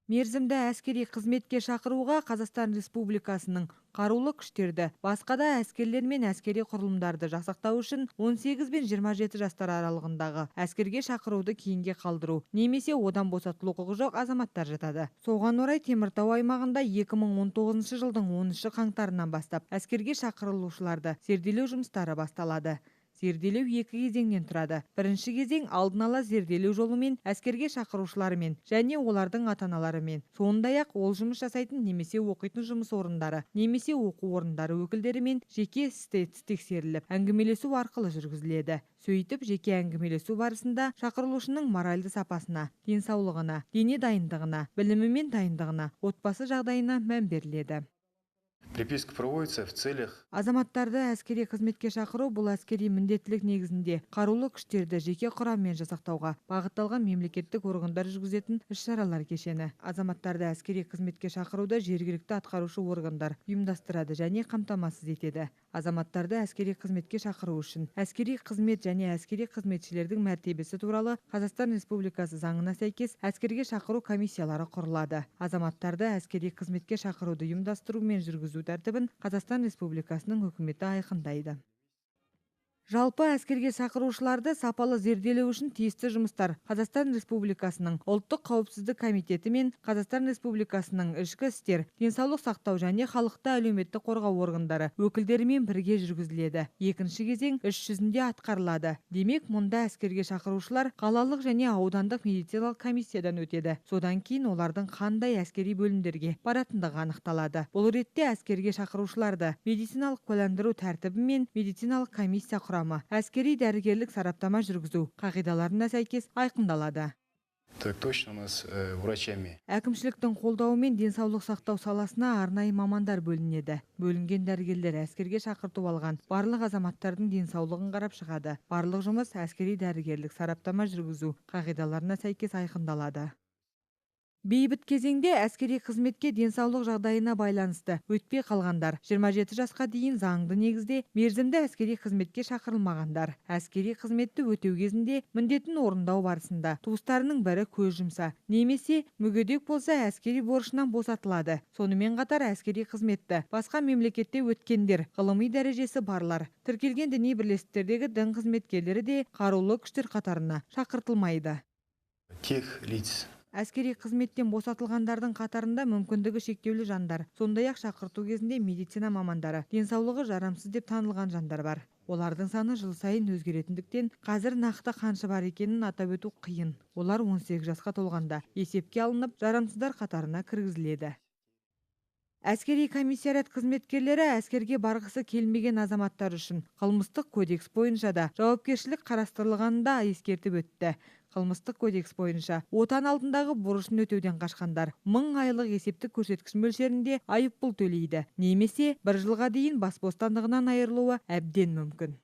Мерзімді әскери қызметке шақыруға Қазақстан Республикасының қарулы күштерді, басқа да әскерлер мен әскери құрылымдарды жасақтау үшін 18 бен 27 жастар аралығындағы әскерге шақыруды кейінге қалдыру немесе одан босатылу құқығы жоқ азаматтар жатады. Соған орай Теміртау аймағында 2019 жылдың 10 қаңтарынан бастап әскерге шақырылушыларды зерделеу жұмыстары басталады. Зерделеу екі кезеңнен тұрады. Бірінші кезең алдын ала зерделеу жолымен әскерге шақырушылармен және олардың ата-аналарымен, сондай-ақ ол жұмыс жасайтын немесе оқитын жұмыс орындары, немесе оқу орындары өкілдерімен жеке тексеріліп, әңгімелесу арқылы жүргізіледі. Сөйтіп, жеке әңгімелесу барысында шақырылушының моральды сапасына, денсаулығына, дене дайындығына, білімі мен дайындығына, отбасы жағдайына мән беріледі. Приписка проводится в целях. Азаматтарды әскери қызметке шақыру бұл әскери міндеттілік негізінде қарулы күштерді жеке құраммен жасақтауға бағытталған мемлекеттік органдар жүргізетін іс-шаралар кешені. Азаматтарды әскери қызметке шақыруды жергілікті атқарушы органдар ұйымдастырады және қамтамасыз етеді. Азаматтарды әскери қызметке шақыру үшін әскери қызмет және әскери қызметшілердің мәртебесі туралы Қазақстан Республикасы заңына сәйкес әскерге шақыру комиссиялары құрылады. Азаматтарды әскери қызметке шақыруды ұйымдастыру мен жүргізу тәртібін Қазақстан Республикасының үкіметі айқындайды. Жалпы әскерге шақырушыларды сапалы зерделеу үшін тиісті жұмыстар Қазақстан Республикасының ұлттық қауіпсіздік комитеті мен Қазақстан Республикасының ішкі істер, денсаулық сақтау және халықты әлеуметтік қорғау органдары өкілдерімен бірге жүргізіледі. Екінші кезең іс жүзінде атқарылады. Демек, мұнда әскерге шақырушылар қалалық және аудандық медициналық комиссиядан өтеді. Содан кейін олардың қандай әскери бөлімдерге баратындығы анықталады. Бұл ретте әскерге шақырушыларды медициналық куәландыру тәртібі мен медициналық комиссия құрамы, әскери дәрігерлік сараптама жүргізу қағидаларына сәйкес айқындалады. Так точно у нас врачами. Әкімшіліктің қолдауымен денсаулық сақтау саласына арнайы мамандар бөлінеді. Бөлінген дәрігерлер әскерге шақырту алған барлық азаматтардың денсаулығын қарап шығады. Барлық жұмыс әскери дәрігерлік сараптама жүргізу қағидаларына сәйкес айқындалады. Бейбіт кезеңде әскери қызметке денсаулық жағдайына байланысты өтпей қалғандар, 27 жасқа дейін заңды негізде мерзімді әскери қызметке шақырылмағандар, әскери қызметті өтеу кезінде міндетін орындау барысында туыстарының бірі көз жұмса, немесе мүгедек болса әскери борышынан босатылады. Сонымен қатар әскери қызметті басқа мемлекетте өткендер, ғылыми дәрежесі барлар, тіркелген діни бірлестіктердегі дін қызметкерлері де қарулы күштер қатарына шақыртылмайды. Тех лиц. Әскери қызметтен босатылғандардың қатарында мүмкіндігі шектеулі жандар, сондай-ақ шақырту кезінде медицина мамандары, денсаулығы жарамсыз деп танылған жандар бар. Олардың саны жыл сайын өзгеретіндіктен, қазір нақты қанша бар екенін атап өту қиын. Олар 18 жасқа толғанда есепке алынып, жарамсыздар қатарына кіргізіледі. Әскери комиссариат қызметкерлері әскерге барғысы келмеген азаматтар үшін қылмыстық кодекс бойынша да жауапкершілік қарастырылғанын да ескертіп өтті. Қылмыстық кодекс бойынша отан алдындағы борышын өтеуден қашқандар 1000 айлық есептік көрсеткіш мөлшерінде айыппұл төлейді, немесе 1 жылға дейін бас бостандығынан айырылуы әбден мүмкін.